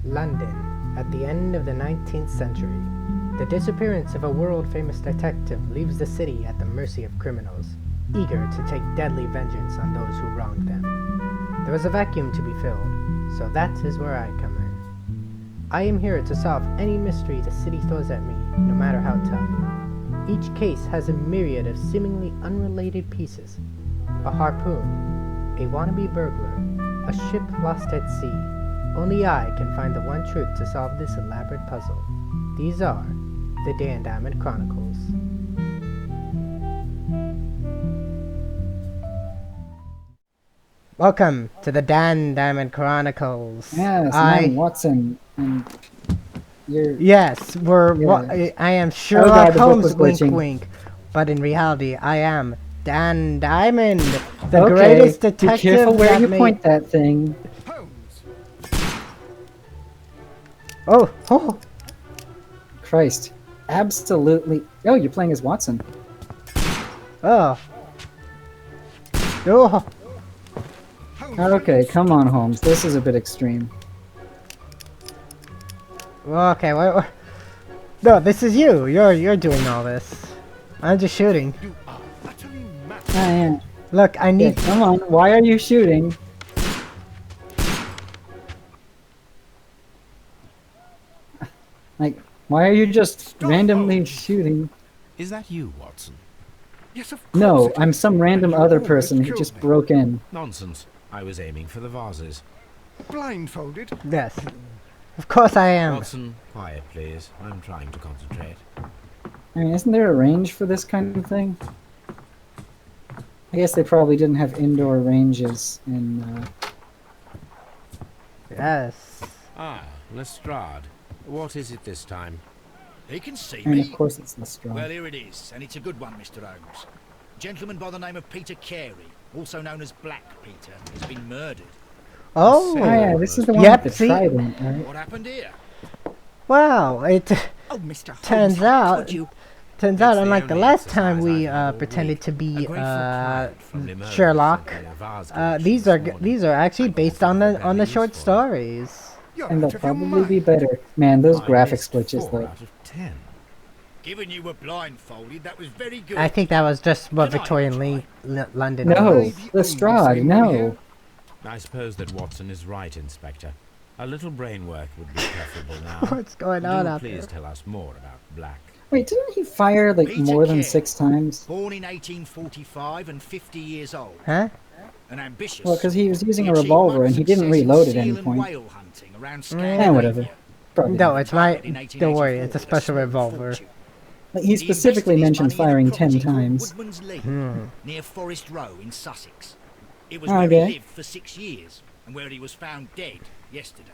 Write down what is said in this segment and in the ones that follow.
London, at the end of the 19th century. The disappearance of a world-famous detective leaves the city at the mercy of criminals, eager to take deadly vengeance on those who wronged them. There was a vacuum to be filled, so that is where I come in. I am here to solve any mystery the city throws at me, no matter how tough. Each case has a myriad of seemingly unrelated pieces. A harpoon, a wannabe burglar, a ship lost at sea. Only I can find the one truth to solve this elaborate puzzle. These are the Dan Diamond Chronicles. Welcome to the Dan Diamond Chronicles. Yes, I'm Watson, and you're... Yes, I am Sherlock Holmes, wink glitching. wink. But in reality, I am Dan Diamond, the Okay, greatest detective. be careful where you that point that thing. Oh! Christ. Absolutely. Oh, you're playing as Watson. Oh! Okay, come on, Holmes. This is a bit extreme. Okay, what? No, this is you. You're doing all this. I'm just shooting. Yeah. Look, I need. Yeah, come on. Why are you shooting? Like, why are you just randomly shooting? Is that you, Watson? Yes, of course. No, I'm some random other person who just broke in. Nonsense. I was aiming for the vases. Blindfolded? Yes. Of course I am. Watson, quiet, please. I'm trying to concentrate. I mean, isn't there a range for this kind of thing? I guess they probably didn't have indoor ranges in, Yes. Ah, Lestrade. What is it this time? He can see and me. of course it's Lestrade. Well, here it is, and it's a good one, Mr. Holmes. A gentleman by the name of Peter Carey, also known as Black Peter, has been murdered. Oh. Oh yeah, this is the one Yep, with the see? trident, right? What happened here? Wow. It Oh, Mr. Holmes, turns how out. could you? Turns out, It's the unlike the only last time exercise we I've done all pretended week. to be A grateful client from the murder Sherlock, sent me a vase collection these this are morning. these are actually I'm based hoping on they're the very short useful. stories. You're And they'll out of your probably be mind. better. Man, those I graphic missed glitches 4 though. out of 10. Given you were blindfolded, that was very good. I think that was just what Good night, Victorian Troy. London No, was. Lestrade, no. I suppose that Watson is right, Inspector. A little brain work would be preferable now. What's going on Do out please there? tell us more about Black. Wait, didn't he fire like Peter more than Carey. 6 times? Born in 1845 and 50 years old. Huh? An ambitious. Well, because he was using He a achieved revolver and he didn't success in reload at seal any and point. whale hunting around Eh, Scandinavia. whatever. Probably. No, it's my. Retired in Don't worry, 1884 it's a with special small revolver. fortune. Like, he He specifically invested his mentioned money in a firing 10 property called times. Woodman's Lee, Hmm. near Forest Row in Sussex. It was Oh, where he okay. lived for 6 years and where he was found dead yesterday.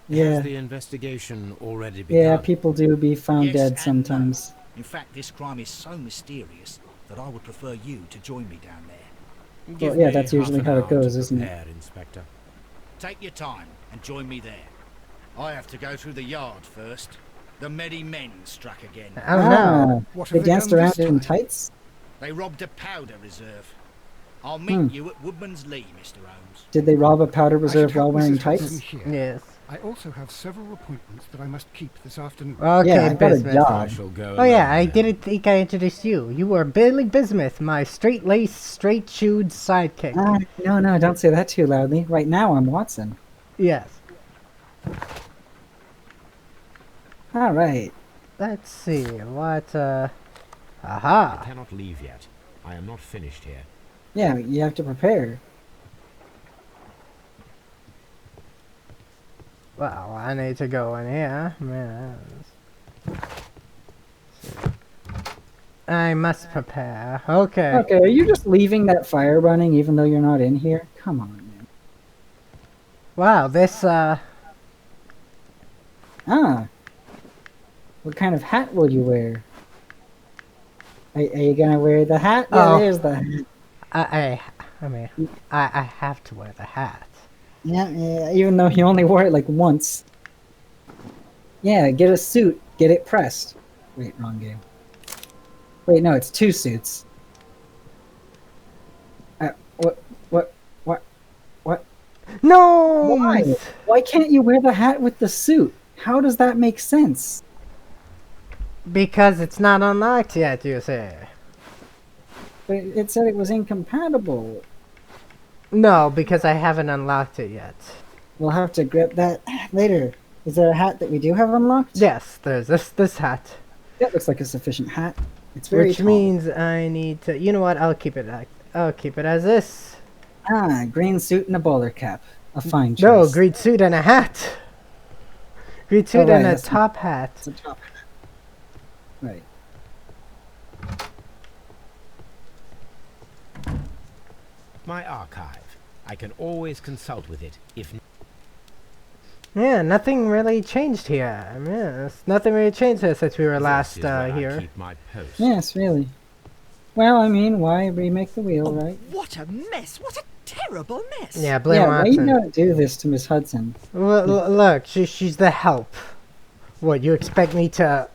Yeah, Has the investigation already begun? yeah, people do be found Yes dead and no. sometimes. In fact, this crime is so mysterious that I would prefer you to join me down there. Give Well, yeah, me that's usually half how an it hour goes, to isn't it? prepare, Inspector. Take your time and join me there. I have to go through the yard first. The Medi Men struck again. I don't know. What They have they danced done around this in time? tights? They robbed a powder reserve. I'll meet Hmm. you at Woodman's Lee, Mr. Holmes. Did they rob a powder I should reserve help while wearing Mrs. Hudson tights? here. Yes. I also have several appointments that I must keep this afternoon. Okay, Yeah, I've got a Bismuth. job. I shall go Oh yeah, alone I then. didn't think I introduced you. You were Billy Bismuth, my straight-laced, straight-shoed sidekick. No, don't say that too loudly. Right now, I'm Watson. Yes. Alright. Let's see, what, I aha! cannot leave yet. I am not finished here. Yeah, you have to prepare. Well, I need to go in here. Man. I must prepare. Okay. Okay, are you just leaving that fire running even though you're not in here? Come on, man. Wow, this, Ah. What kind of hat will you wear? Are you gonna wear the hat? Yeah, Oh. there's the hat. I mean, I have to wear the hat. Yeah, even though he only wore it like once. Yeah, get a suit. Get it pressed. Wait, wrong game. Wait, no, it's 2 suits. What? No! Why? Why can't you wear the hat with the suit? How does that make sense? Because it's not unlocked yet, you say. But it said it was incompatible. No, because I haven't unlocked it yet. We'll have to grab that later. Is there a hat that we do have unlocked? Yes, there's this hat. That looks like a sufficient hat. It's very Which tall. means I need to... You know what? I'll keep it as this. Ah, green suit and a bowler cap. A fine choice. No, green suit and a hat. Green suit right, and a that's top hat. It's a top hat. Right. My archive. I can always consult with it if... Yeah, nothing really changed here. Yes, nothing really changed here since we were last This is where I here. keep my post. Yes, really. Well, I mean, why remake the wheel, right? What a mess! What a terrible mess! Yeah, blame Yeah, why you Watson. gotta do this to Miss Hudson? Look, she's the help. What, you expect me to...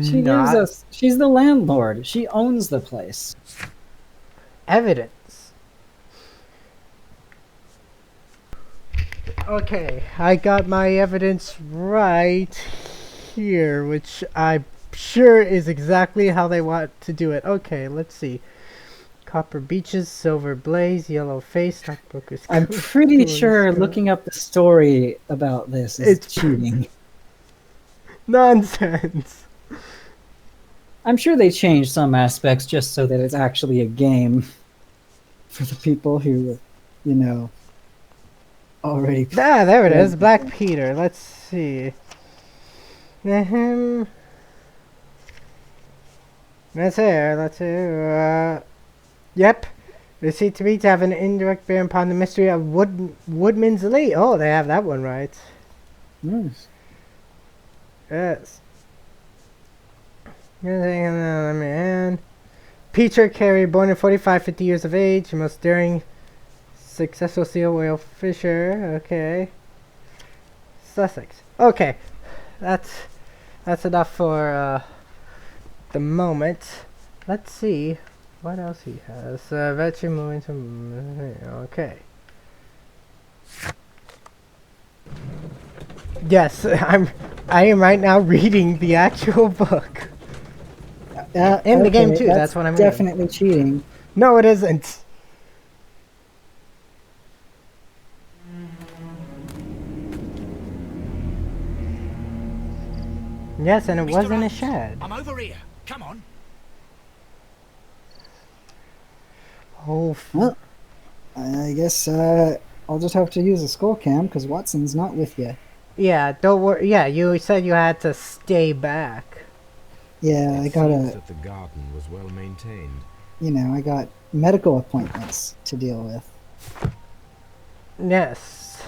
She not gives us. She's the landlord. She owns the place. evidence? Okay, I got my evidence right here, which I'm sure is exactly how they want to do it. Okay, let's see. Copper beaches, silver blaze, yellow face, stockbroker's I'm coat, pretty golden sure star. looking up the story about this is It's- cheating. Nonsense. I'm sure they changed some aspects just so that it's actually a game for the people who, you know, already. Ah, there it Yeah. is. Black Peter. Let's see. That's here. Let's see. Yep. They seem to me to have an indirect bearing upon the mystery of Woodman's Lee. Oh, they have that one right. Yes. Yes. Man. Peter Carey, born in 45, 50 years of age, most daring, successful seal whale fisher. Okay. Sussex. Okay. That's enough for the moment. Let's see what else he has. Veteran moving to... Okay. Yes, I am right now reading the actual book. In the game too, that's what I'm doing. definitely cheating. No, it isn't. Yes, and it Mr. was in a Holmes, shed. I'm over here. Come on. Oh, Well, I guess I'll just have to use a skull cam because Watson's not with you. yeah, don't worry. Yeah, you said you had to stay back. Yeah, I It got seems a, that the garden was well maintained. I got medical appointments to deal with, Yes.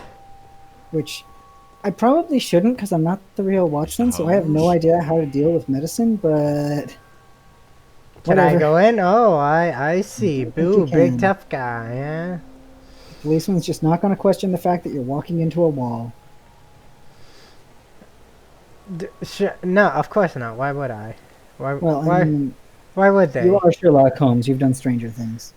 which I probably shouldn't because I'm not the real Watson, so I have no idea how to deal with medicine, but Can I whatever. go in? Oh, I see. think you Boo, big can. tough guy, yeah? Policeman's just not going to question the fact that you're walking into a wall. No, of course not. Why would I? Well, Why I mean, why would they? you are Sherlock Holmes. You've done stranger things.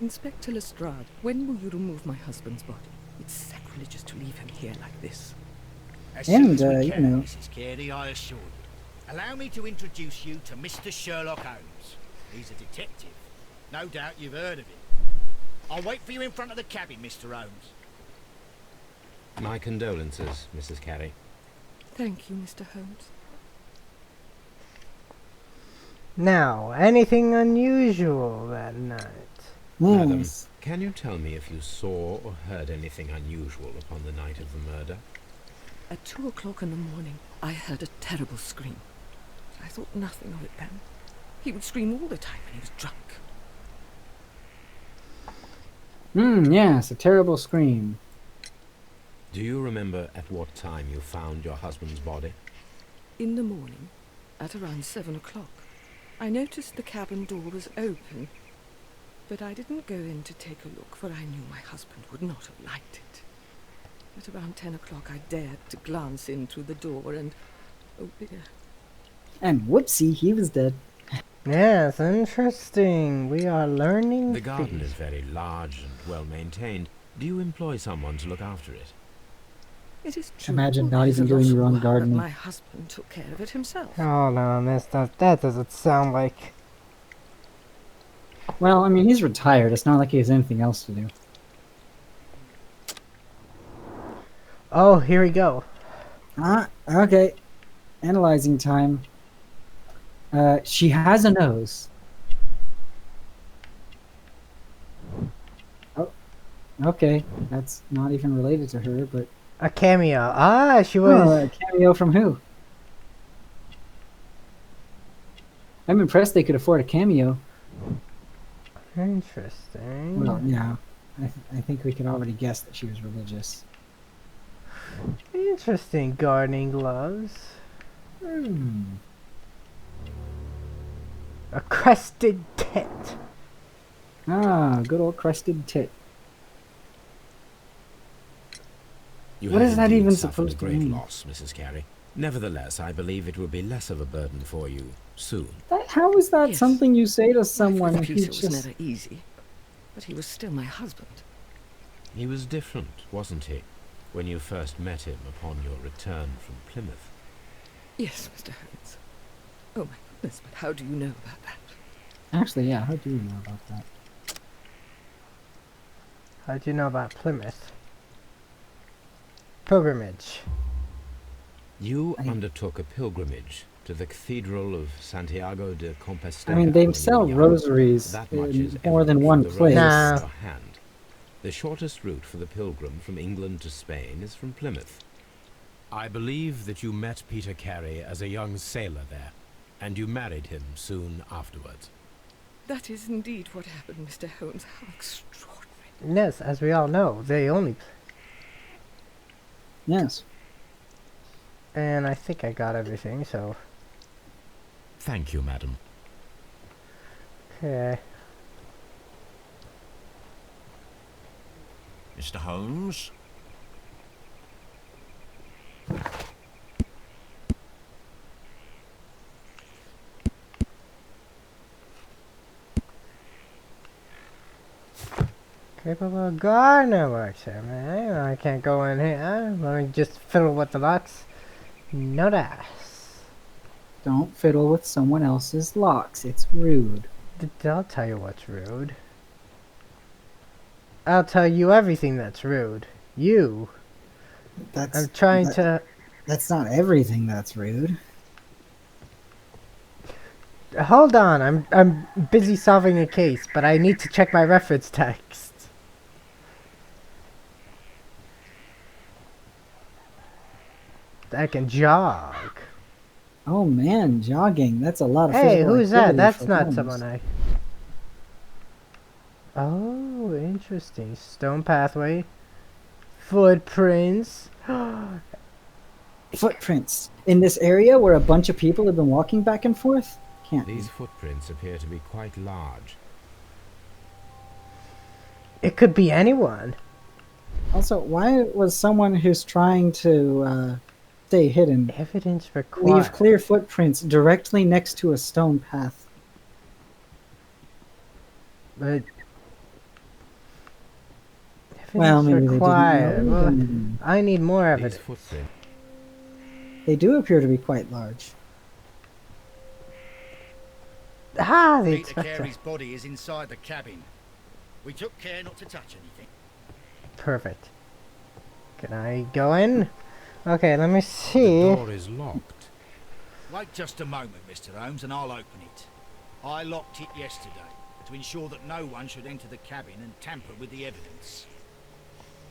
Inspector Lestrade, when will you remove my husband's body? It's sacrilegious to leave him here like this. As soon as And, we you can, know- Mrs. Carey, I assure you. Allow me to introduce you to Mr. Sherlock Holmes. He's a detective. No doubt you've heard of him. I'll wait for you in front of the cabin, Mr. Holmes. My condolences, Mrs. Carey. Thank you, Mr. Holmes. Now, anything unusual that night? Madam, Yes. can you tell me if you saw or heard anything unusual upon the night of the murder? At 2 o'clock in the morning, I heard a terrible scream. I thought nothing of it then. He would scream all the time when he was drunk. Yes, a terrible scream. Do you remember at what time you found your husband's body? In the morning, at around 7 o'clock, I noticed the cabin door was open, but I didn't go in to take a look, for I knew my husband would not have liked it. At around 10 o'clock, I dared to glance in through the door, and oh dear, And whoopsie, he was dead. Yes, interesting. We are learning The garden things. is very large and well maintained, Do you employ someone to look after it? It is true. Imagine not there's a even doing lot of your own work, but gardening. my husband took care of it himself. Hold on, that doesn't sound like... Well, I mean, he's retired. It's not like he has anything else to do. Oh, here we go. Okay. Analyzing time. She has a nose. Oh, okay. That's not even related to her, but... A cameo. Ah, she was... Oh, a cameo from who? I'm impressed they could afford a cameo. Interesting. Well, yeah. I think we could already guess that she was religious. Interesting gardening gloves. A crested tit. Ah, good old crested tit. You What have is that indeed even suffered supposed a to great mean? loss, Mrs. Carey. Nevertheless, I believe it will be less of a burden for you soon. How is that Yes. something you say to Life someone with who Peter was just... never easy, but he was still my husband. He was different, wasn't he, when you first met him upon your return from Plymouth? Yes, Mr. Holmes. Oh my goodness, but how do you know about that? Actually, yeah, how do you know about that? How'd you know about Plymouth? Pilgrimage. You undertook a pilgrimage to the Cathedral of Santiago de I Compostela. mean, when they you sell were young. rosaries That much is in more than evident one from the place. roses Nah. in your hand. The shortest route for the pilgrim from England to Spain is from Plymouth. I believe that you met Peter Carey as a young sailor there, and you married him soon afterwards. That is indeed what happened, Mr. Holmes. How extraordinary. Yes, as we all know, they only... Yes. And I think I got everything, so... Thank you, madam. Okay. Mr. Holmes? Capable gardener works here, man. I can't go in here. Let me just fiddle with the locks. No dice. Don't fiddle with someone else's locks. It's rude. I'll tell you what's rude. I'll tell you everything that's rude. You. I'm trying to... That's not everything that's rude. Hold on, I'm busy solving a case, but I need to check my reference text. I can jog. Oh man, jogging. That's a lot of Hey, physical who's that? activity That's for not Holmes. someone I... Oh, interesting. Stone pathway. Footprints. Footprints. In this area where a bunch of people have been walking back and forth? Can't be. These footprints appear to be quite large. It could be anyone. Also, why was someone who's trying to stay hidden Evidence leave required. clear footprints directly next to a stone path? But... Well, Evidence maybe required. they didn't Well, know. I need more These evidence. footprints. They do appear to be quite large. Ah, the Peter inspector. Carey's body is inside the cabin. We took care not to touch anything. Perfect. Can I go in? Okay, let me The see. door is locked. Wait just a moment, Mr. Holmes, and I'll open it. I locked it yesterday to ensure that no one should enter the cabin and tamper with the evidence.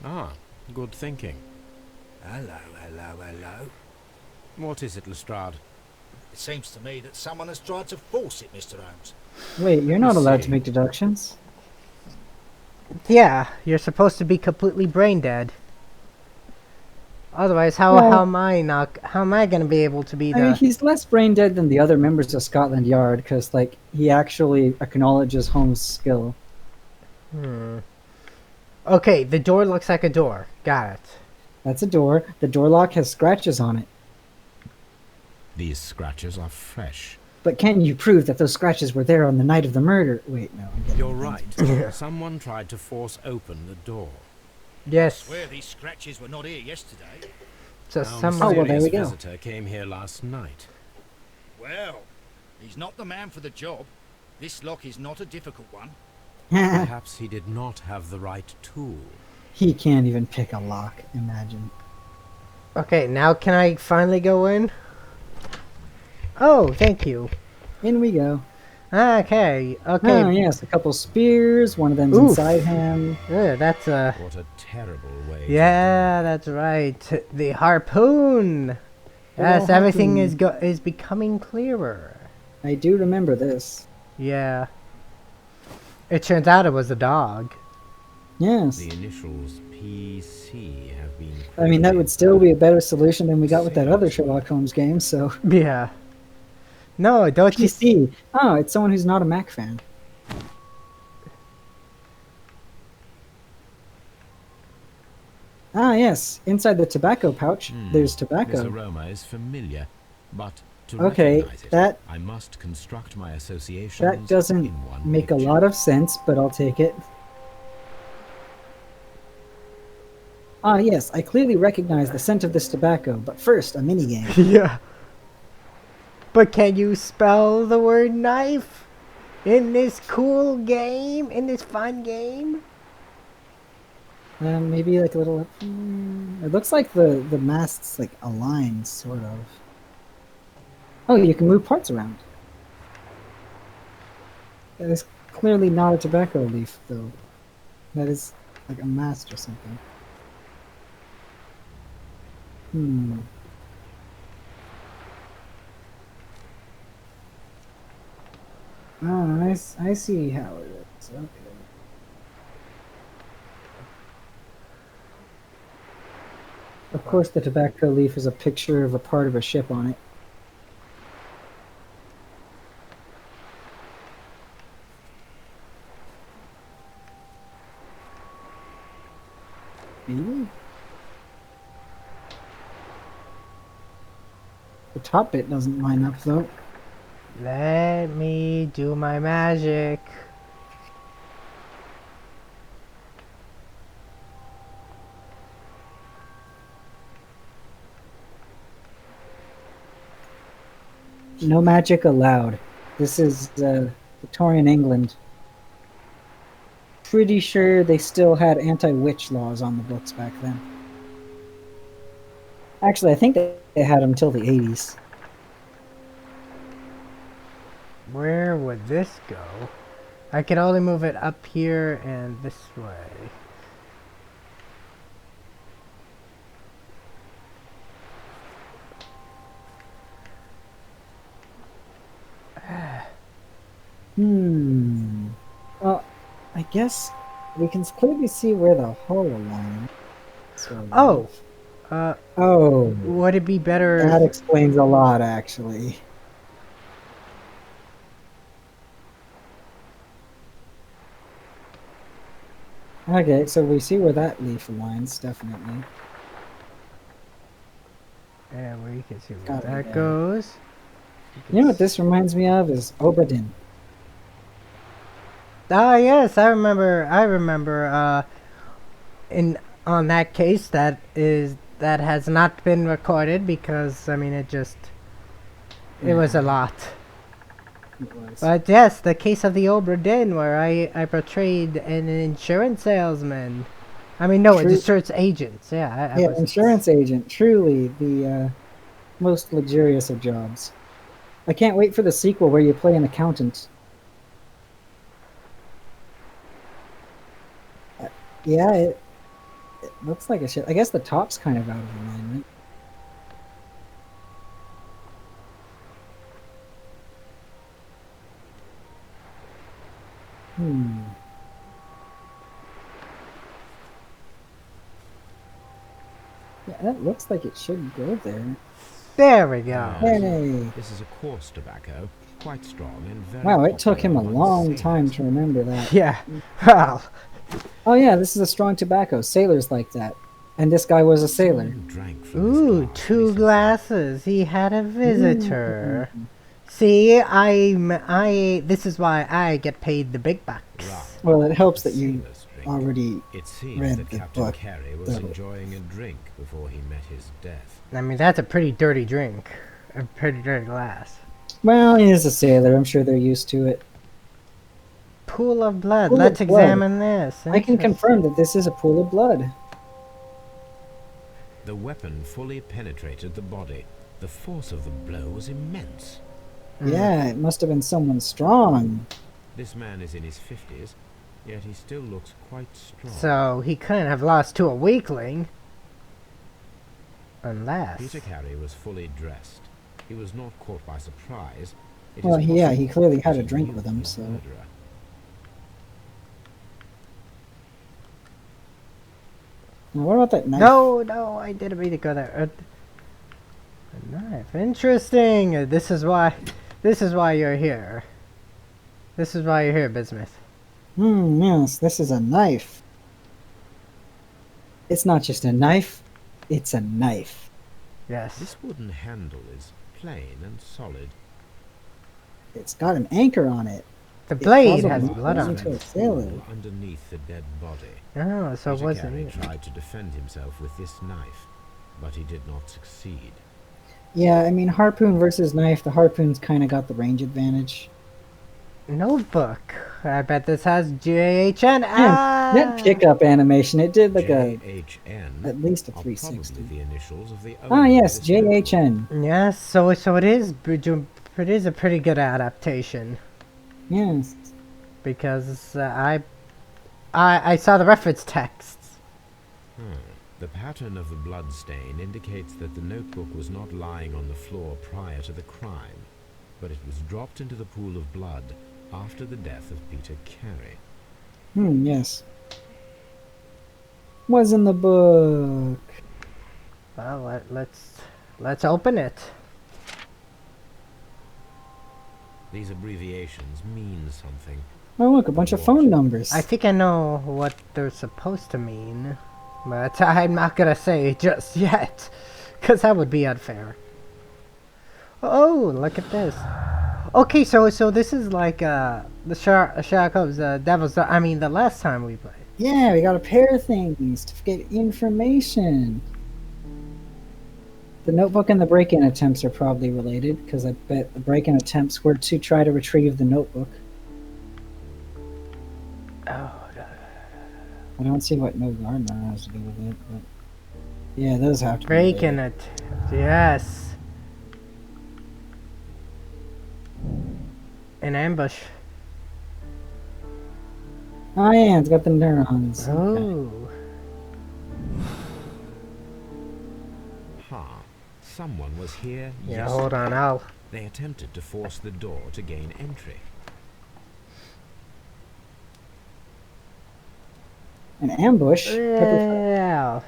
Ah, good thinking. Hello, hello, hello. What is it, Lestrade? It seems to me that someone has tried to force it, Mr. Holmes. Wait, you're not Let's allowed see. to make deductions? Yeah, you're supposed to be completely brain dead. Otherwise, how Well- how am I gonna be able to be I mean, the... he's less brain dead than the other members of Scotland Yard, because, like, he actually acknowledges Holmes' skill. Okay, the door looks like a door. Got it. That's a door. The door lock has scratches on it. These scratches are fresh. But can you prove that those scratches were there on the night of the murder? Wait, no. I'm getting You're things right. mixed up. Someone tried to force open the door. Yes. Swear these scratches were not here yesterday. So Our someone. Oh, well, there we mysterious go. visitor came here last night. Well, he's not the man for the job. This lock is not a difficult one. Perhaps he did not have the right tool. He can't even pick a lock, imagine. Okay, now can I finally go in? Oh, thank you. In we go. Okay, okay. Oh, yes, a couple spears, one of them's Oof. inside him. Yeah, that's a. What a terrible way. Yeah, that's right. The harpoon. Yes, little everything harpoon. is becoming clearer. I do remember this. Yeah. It turns out it was a dog. Yes. The initials PC have been. I mean, that printed. would still be a better solution than we got with that other Sherlock Holmes game, so... Yeah. No, don't you see? PC. Oh, it's someone who's not a Mac fan. Ah, yes. Inside the tobacco pouch, there's This tobacco. aroma is familiar, but to Okay, recognize it, that- I must construct my associations. That doesn't in one make a picture. lot of sense, but I'll take it. Ah, yes, I clearly recognize the scent of this tobacco, but first, a minigame. Yeah. But can you spell the word knife in this cool game? In this fun game? Maybe like a little... It looks like the mast's like aligned, sort of. Oh, you can move parts around. That is clearly not a tobacco leaf, though. That is like a mast or something. Hmm. Oh, I see how it is. Okay. Of course, the tobacco leaf is a picture of a part of a ship on it. Maybe? The top bit doesn't line up, though. Let me do my magic. No magic allowed. This is Victorian England. Pretty sure they still had anti-witch laws on the books back then. Actually, I think they had them till the 80s. Where would this go? I can only move it up here and this way. Well, I guess we can clearly see where the hole line. Oh, Oh, would it be better? that explains a lot, actually. Okay, so we see where that leaf aligns, definitely. And we can see where Gotta be that there. goes. You know what this reminds me of is Obra Dinn. Ah, yes, I remember. In on that case, that has not been recorded because I mean it was a lot. It was. But yes, the case of the Obra Dinn, where I portrayed an insurance salesman. I mean, no, an True. insurance agent. Yeah, I Yeah, was insurance agent. Truly the most luxurious of jobs. I can't wait for the sequel where you play an accountant. Yeah, it looks like a shit. I guess the top's kind of out of alignment. Hmm. Yeah, that looks like it should go there. There we go. Hey! This is a coarse tobacco, quite strong and very. Wow, it took him a popular among long sailors. time to remember that. Yeah. Well, Oh yeah, this is a strong tobacco. Sailors like that. And this guy was a sailor. Someone drank from this ooh, glass 2 recently. glasses. He had a visitor. See, this is why I get paid the big bucks. Right. Well, it helps that you Sailors drink. already It seems read that the Captain book. Carey was enjoying a drink before he met his death. I mean, that's a pretty dirty drink. A pretty dirty glass. Well, he is a sailor. I'm sure they're used to it. Pool of blood. Pool of Let's blood. examine this. I can confirm that this is a pool of blood. The weapon fully penetrated the body. The force of the blow was immense. Yeah, it must have been someone strong. This man is in his 50s, yet he still looks quite strong. So he couldn't have lost to a weakling. Unless. Peter Carey was fully dressed. He was not caught by surprise. It Well, is yeah, he possible clearly had that a he drink knew with him, the so. murderer. Now, what about that knife? No, I didn't mean to go there. A knife. Interesting. This is why you're here. This is why you're here, Bismuth. Yes, this is a knife. It's not just a knife, it's a knife. Yes. This wooden handle is plain and solid. It's got an anchor on it. The blade probably has belongs blood on to it. a sailor. Underneath the dead body. Oh, so it Peter wasn't Carey it. tried to defend himself with this knife, but he did not succeed. Yeah, I mean, harpoon versus knife, the harpoon's kind of got the range advantage. Notebook. I bet this has JHN. Yeah, that pickup animation, it did like JHN at least a are 360. probably the initials of the Ah, owner of yes, this notebook. JHN. Yes, so it is a pretty good adaptation Yes. because I saw the reference texts. The pattern of the blood stain indicates that the notebook was not lying on the floor prior to the crime, but it was dropped into the pool of blood after the death of Peter Carey. Yes. Was in the book. Well, let's open it. These abbreviations mean something. Oh, look, a bunch of phone numbers. I think I know what they're supposed to mean, but I'm not gonna say just yet, because that would be unfair. Oh, look at this. Okay, so this is like the Sherlock Holmes, Devil's. I mean, the last time we played. Yeah, we got a pair of things to get information. The notebook and the break-in attempts are probably related, because I bet the break-in attempts were to try to retrieve the notebook. Oh, I don't see what No Gardener has to do with it, but yeah, those have to be breaking related. it. Yes. An ambush. Oh yeah, it's got the neurons. Okay. Oh. Ha! Someone was here Yeah, yesterday. hold on, They attempted to force the door to gain entry. An ambush? Yeah.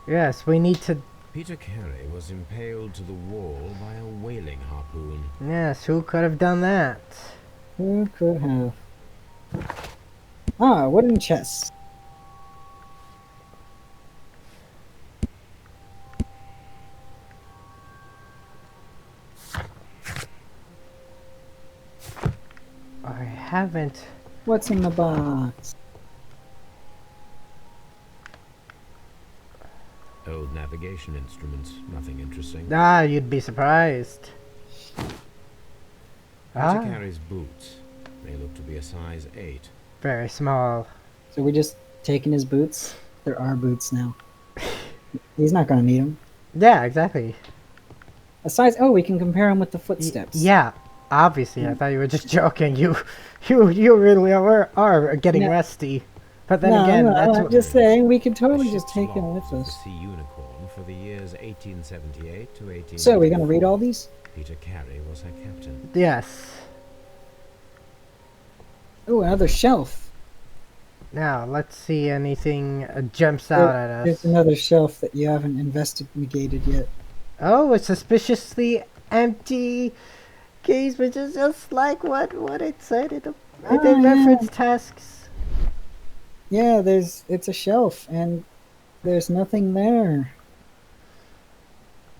Yes, we need to. Peter Carey was impaled to the wall by a whaling harpoon. Yes, who could have done that? Who could have? Ah, wooden chest. I haven't. What's in the box? Old navigation instruments, nothing interesting. Ah, you'd be surprised. Peter Carey's boots. They look to be a size 8. Very small. So we're just taking his boots? There are boots now. He's not gonna need them. Yeah, exactly. A size. Oh, we can compare him with the footsteps. Yeah, obviously. I thought you were just joking. You really are getting No. rusty. But then No, again, no, that's I'm what. just saying we could The totally just ship's take him logs with of us. the Sea Unicorn for the years 1878 to 1884. So we're gonna read all these? Peter Carey was her captain. Yes. Oh, another shelf. Now let's see anything jumps out at There's us. another shelf that you haven't investigated yet. Oh, a suspiciously empty case, which is just like what it said in the yeah. reference tasks. Yeah, it's a shelf and there's nothing there.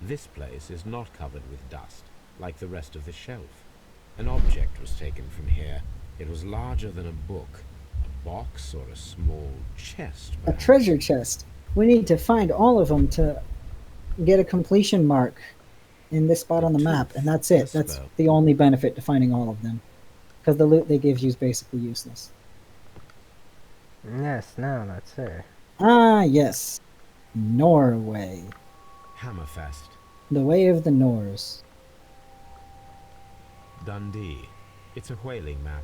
This place is not covered with dust, like the rest of the shelf. An object was taken from here. It was larger than a book, a box or a small chest, A perhaps. treasure chest. We need to find all of them to get a completion mark in this spot on the map, and that's it. That's the only benefit to finding all of them. Because the loot they give you is basically useless. Yes, now let's see. Ah, yes. Norway. Hammerfest. The way of the Norse. Dundee. It's a whaling map.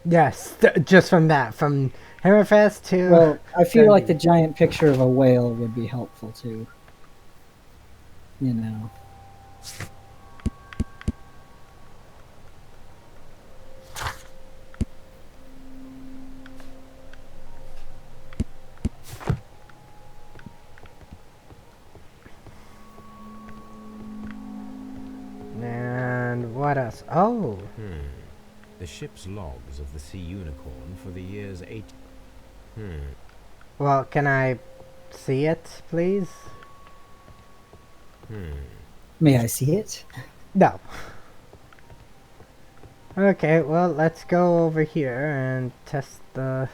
Yes, just from that, from Hammerfest to... Well, I feel like the Dundee. giant picture of a whale would be helpful too. You know. And what else? Oh, The ship's logs of the Sea Unicorn for the years 8... well, can I see it, please? May I see it? No. Okay, well, let's go over here and test the...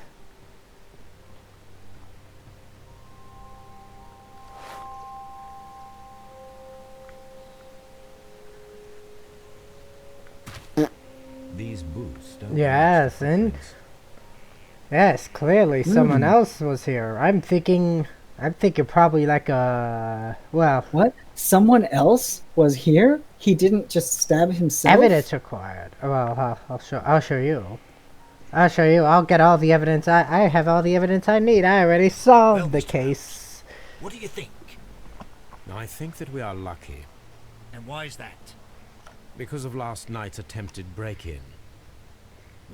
These boots don't Yes, match the and... footprints. Yes, clearly someone else was here. I'm thinking probably like a... Well, What? Someone else was here? He didn't just stab himself? evidence required. Well, I'll show you. I'll show you. I'll get all the evidence. I have all the evidence I need. I already solved Well, the Mr. case. What do you think? I think that we are lucky And why is that? because of last night's attempted break-in.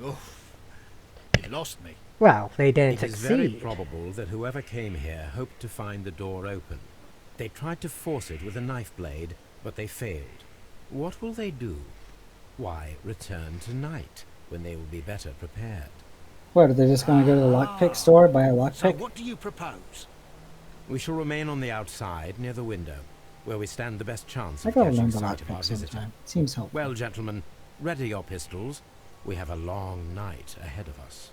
Oof. You've lost me. Well, they didn't It is very succeed. probable that whoever came here hoped to find the door open. They tried to force it with a knife blade, but they failed. What will they do? Why, return tonight, when they will be better prepared. What, are they just going to go to the lockpick store, buy a So lockpick? what do you propose? We shall remain on the outside, near the window, where we stand the best chance I of gotta catching learn the sight of our lockpick visitor. sometime. Seems helpful. Well, gentlemen, ready your pistols. We have a long night ahead of us.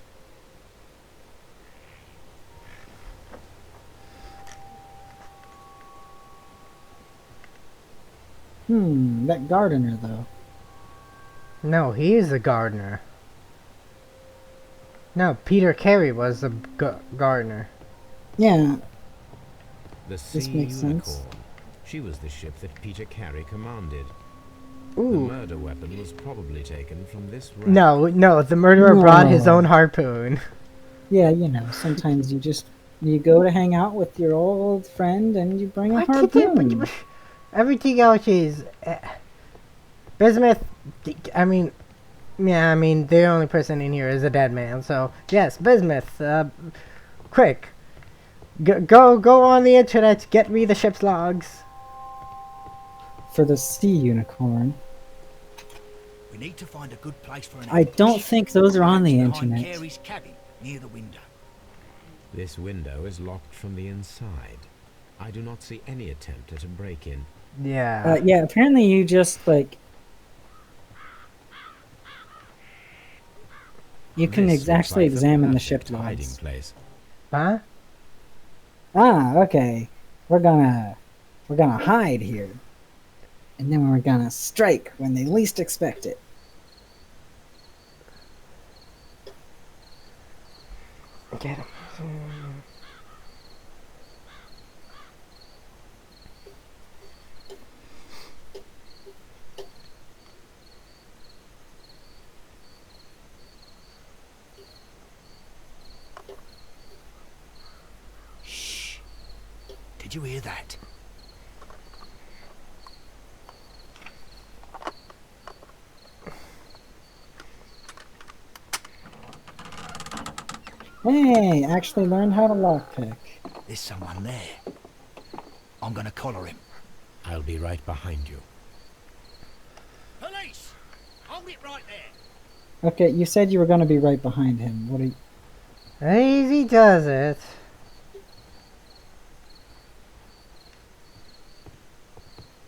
That gardener, though. No, he's the gardener. No, Peter Carey was the gardener. Yeah, The Sea makes sense. Unicorn. She was the ship that Peter Carey commanded. The Ooh. murder weapon was probably taken from this rack. No, the murderer brought his No. own harpoon. yeah, you know, sometimes you go to hang out with your old friend and you bring a harpoon. Everything else is... Bismuth, the only person in here is a dead man, so... Yes, Bismuth, quick. Go on the internet, get me the ship's logs. For the Sea Unicorn. We need to find a good place for an I don't ambush. think those are on the Perhaps behind internet. Carey's cabin, near the window. This window is locked from the inside. I do not see any attempt at a break-in. Yeah. Yeah, apparently you just, like... You can This looks actually like the examine the perfect ship hiding logs. place. Huh? Ah, okay. We're gonna hide here. And then we're gonna strike when they least expect it. Get him. Shh. Did you hear that? Hey, actually learned how to lockpick. There's someone there. I'm gonna collar him. I'll be right behind you. Police! Hold it right there. Okay, you said you were gonna be right behind him. What are you... Easy does it.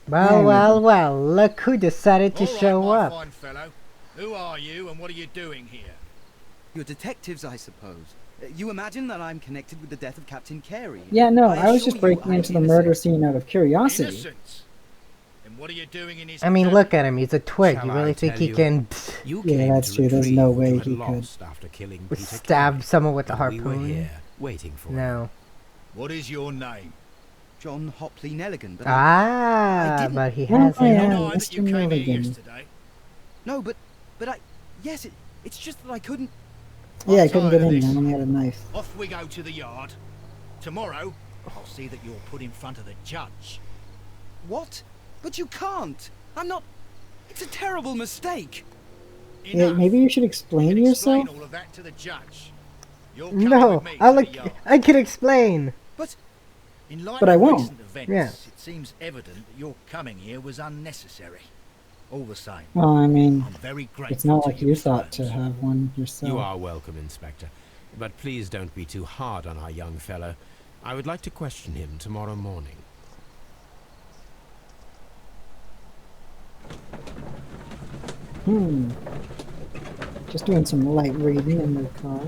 Well, look who decided to All right, show my up. fine fellow. Who are you and what are you doing here? You're detectives, I suppose. You imagine that I'm connected with the death of Captain Carey? Yeah, no, I was assure just you breaking I'm into the innocent. murder scene out of curiosity. Innocent? And what are you doing in his I mean, cabin? look at him. He's a twig. Shall You I really think tell he you? can You Yeah, came that's to true. There's retrieve no what way you had he could. lost after killing Peter stab Carey, someone with a and we were harpoon? here waiting for you. No. What is your name? John Hopley Nelligan, but Ah, didn't- but he Oh, has yeah. it. Deny that Mr. you came here Milligan. yesterday. no, but yes, it's just that I couldn't. Yeah, I I'm couldn't tired get of in. this. I only had a knife. Off we go to the yard. Tomorrow, I'll see that you're put in front of the judge. What? But you can't. I'm not. It's a terrible mistake. Yeah, Enough. maybe you should You explain can yourself. explain all of that to the judge. You're coming No, with me to the yard. I can explain. But In light But I of won't. recent events, Yeah. it seems evident that your coming here was unnecessary. All the same, Well, I mean, I'm very grateful. it's not to like you Mr. thought to Holmes. have one yourself. You are welcome, Inspector. But please don't be too hard on our young fellow. I would like to question him tomorrow morning. Just doing some light reading in the car.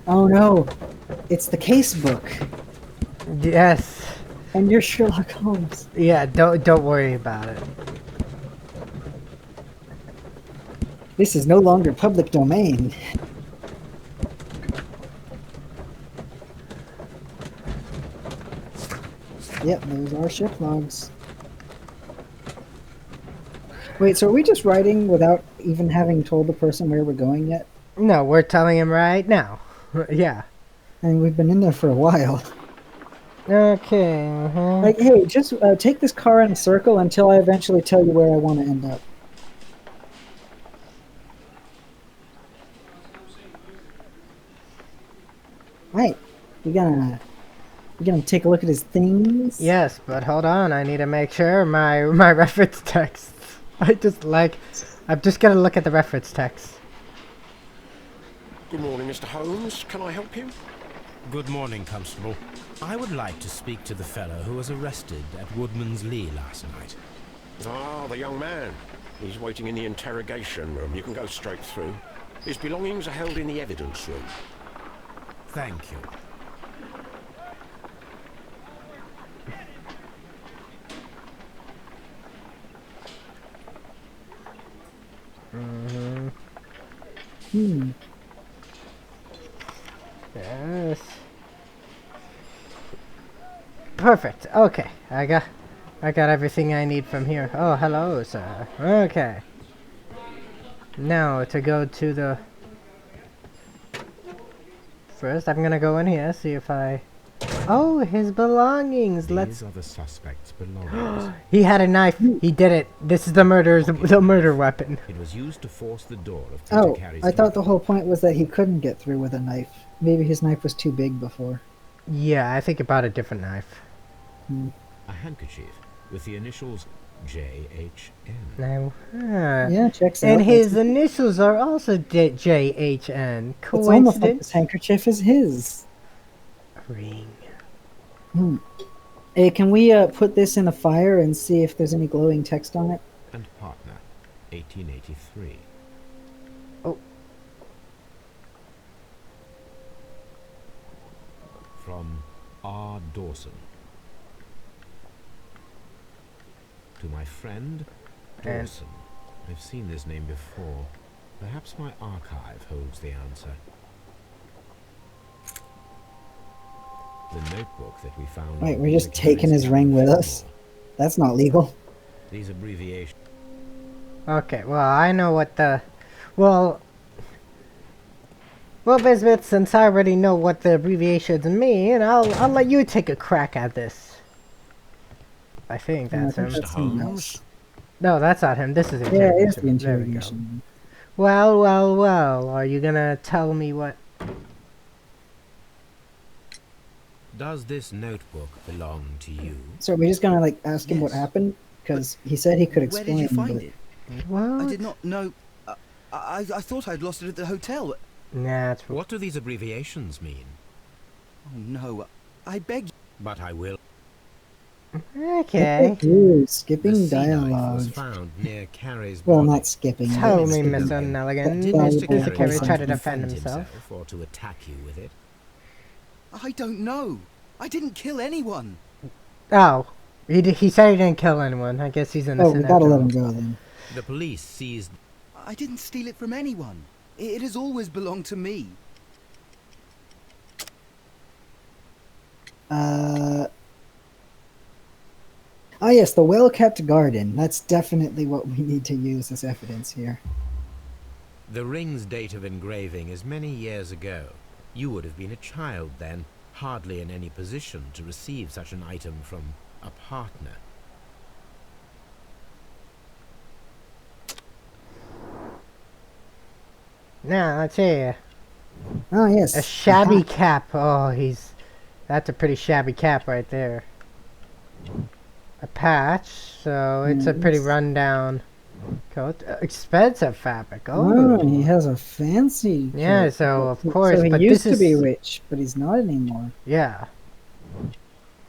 Oh no, it's the case book, Yes. and you're Sherlock Holmes. Yeah, don't worry about it. This is no longer public domain. Yep, those are ship logs. Wait, so are we just writing without even having told the person where we're going yet? No, we're telling him right now. Yeah. And we've been in there for a while. Okay. Like, hey, just take this car in a circle until I eventually tell you where I want to end up. Right. We're gonna take a look at his things. Yes, but hold on. I need to make sure my reference text. I'm just gonna look at the reference text. Good morning, Mr. Holmes. Can I help you? Good morning, Constable. I would like to speak to the fellow who was arrested at Woodman's Lee last night. Ah, the young man. He's waiting in the interrogation room. You can go straight through. His belongings are held in the evidence room. Thank you. Yes. Perfect. Okay, I got everything I need from here. Oh, hello, sir. Okay. Now to go to the. First, I'm gonna go in here, see if I. Oh, his belongings. Let's. These are the suspect's belongings. He had a knife. He did it. This is the murder weapon. It was used to force the door of Peter Oh, Carey's I thought the loft. whole point was that he couldn't get through with a knife. Maybe his knife was too big before. Yeah, I think about a different knife. A handkerchief with the initials J.H.N. Now, Yeah, checks out. and his That's- initials are also J.H.N. It's almost like Coincidence? this handkerchief is his. Ring. Hey, can we put this in the fire and see if there's any glowing text on it? And partner, 1883. Oh. From R. Dawson. To my friend, And- Dawson. I've seen this name before. Perhaps my archive holds the answer. The notebook that we found. Wait, on we're just Peter taking Carey's his ring with cabin us? floor. That's not legal. These abbreviations. Okay, well, I know what the... Well, Bismuth, since I already know what the abbreviations mean, I'll let you take a crack at this. I think Yeah, I that's think him. that's someone else. No, that's not him. This is Yeah, interrogation. it's the There we go. interrogation. Well, are you gonna tell me what... Does this notebook belong to you? So we're just gonna like ask him what Yes. happened because he said he could Where explain. did you find but- it? What? I did not know. I thought I'd lost it at the hotel. Nah, it's... What do these abbreviations mean? Oh no! I beg you. But I will. Okay. Ooh, The skipping sea knife was dialogue. found near Carrie's Well, body. not skipping. Tell but me, skipping Mr. that Nelligan, Did did Mr. valuable Mr. Carey Carey place try try to to defend defend himself? himself or to attack you with it? I don't know. I didn't kill anyone. Oh, he said he didn't kill anyone. I guess he's Oh, innocent we gotta after let all. him go then. The police seized. I didn't steal it from anyone. It has always belonged to me. Ah, yes, the well-kept garden. That's definitely what we need to use as evidence here. The ring's date of engraving is many years ago. You would have been a child then, hardly in any position to receive such an item from a partner. Now, let's see. Ah, yes. A shabby hat. cap. Oh, that's a pretty shabby cap right there. A patch, so it's a pretty Yes. rundown coat. Expensive fabric. Oh, Oh, he has a fancy yeah. coat. So of course, So he but used this to be is rich, but he's not anymore. yeah.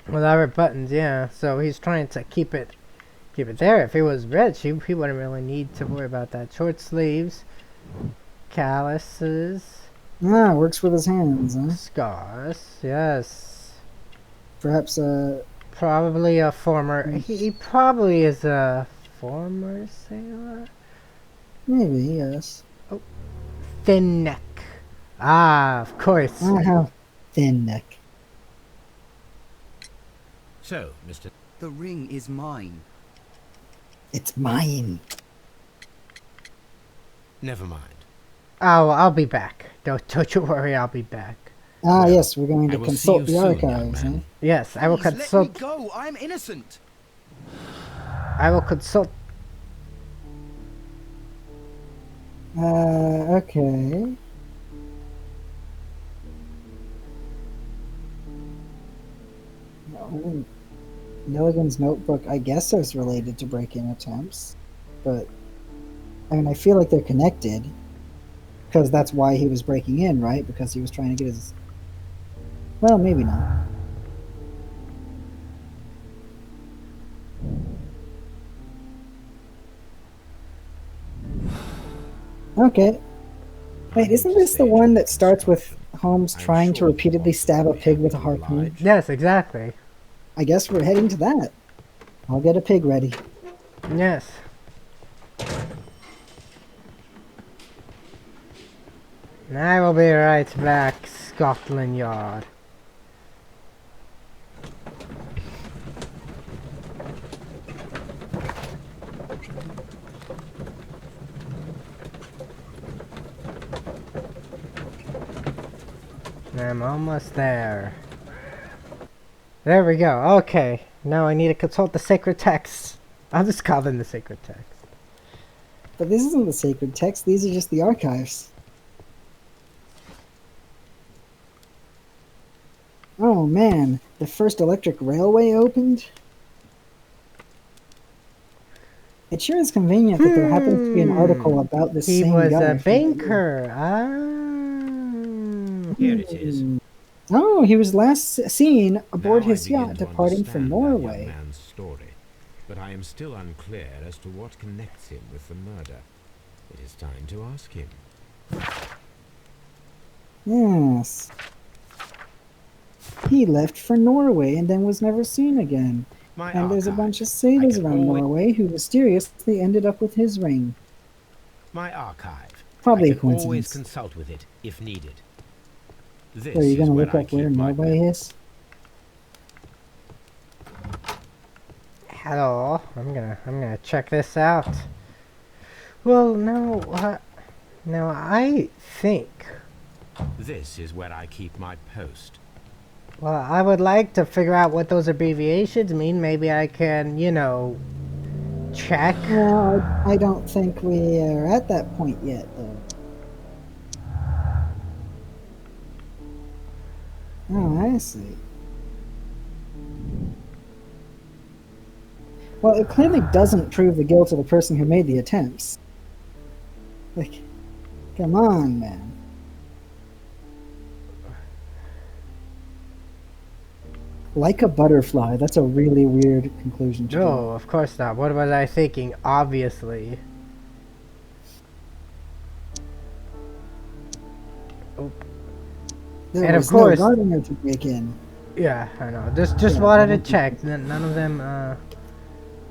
Without buttons, yeah. So he's trying to keep it there. If he was rich, he wouldn't really need to worry about that. Short sleeves, calluses, Ah, works with his hands, huh? scars. Yes. Perhaps Probably a former. He probably is a former sailor. maybe, yes. Thin neck. Ah, of course. Ah, how thin neck. So, Mr. The ring is mine. It's mine. Never mind. Oh, I'll be back. Don't you worry. I'll be back. Ah, Well, yes, we're going I to will see consult you the soon, young archives, huh? man. Yes, I will Please, let me consult. go. I'm innocent. I will consult. Okay. No, Milligan's notebook, I guess, is related to break-in attempts, but I mean, I feel like they're connected because that's why he was breaking in, right? Because he was trying to get his. Well, maybe not. Okay. Wait, isn't this the one that starts with Holmes I'm trying to sure you repeatedly want to stab a be pig with a able to harpoon? oblige. Yes, exactly. I guess we're heading to that. I'll get a pig ready. Yes. I will be right back, Scotland Yard. I'm almost there. There we go. Okay. Now I need to consult the sacred texts. I'll just call them the sacred texts. But this isn't the sacred text, these are just the archives. Oh man, the first electric railway opened? It sure is convenient that there happens to be an article about this He same was guy. a from the banker. Ah. Here it is. Oh, he was last seen aboard Now I his begin yacht to departing for understand that young Norway. man's story, but I am still unclear as to what connects him with the murder. It is time to ask him. Yes. He left for Norway and then was never seen again. My And there's a archive. bunch of sailors I can around always- Norway who mysteriously ended up with his ring. My archive. Probably I a can always coincidence. consult with it if needed. This Are you is going to where look I up where keep my Norway pen. is? Hello. I'm gonna check this out. Well, no. Now I think. This is where I keep my post. Well, I would like to figure out what those abbreviations mean. Maybe I can, check. No, I don't think we are at that point yet, though. Oh, I see. Well, it clearly doesn't prove the guilt of the person who made the attempts. Like, come on, man. Like a butterfly. That's a really weird conclusion to draw. No, of course not. What was I thinking? Obviously. Oh. There And of was course- no gardener to break in. Yeah, I know. Just wanted to check. None of them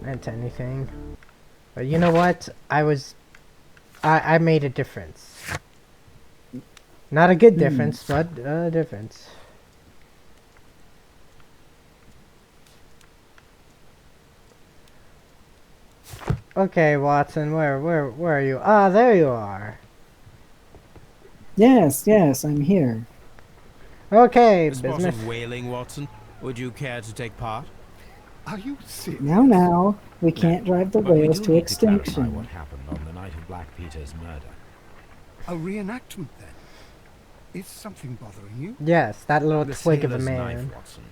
meant anything. But you know what? I made a difference. Not a good difference, but a difference. Okay, Watson, where are you? Ah, there you are. Yes, I'm here. Okay, A spot Bismuth. of whaling, Watson. Would you care to take part? Are you serious? Now, we can't drive the But we whales do to need to clarify extinction. what happened on the night of Black Peter's murder. A reenactment, then? Is something bothering you? Yes, that little The twig of a sailor's man. knife, Watson.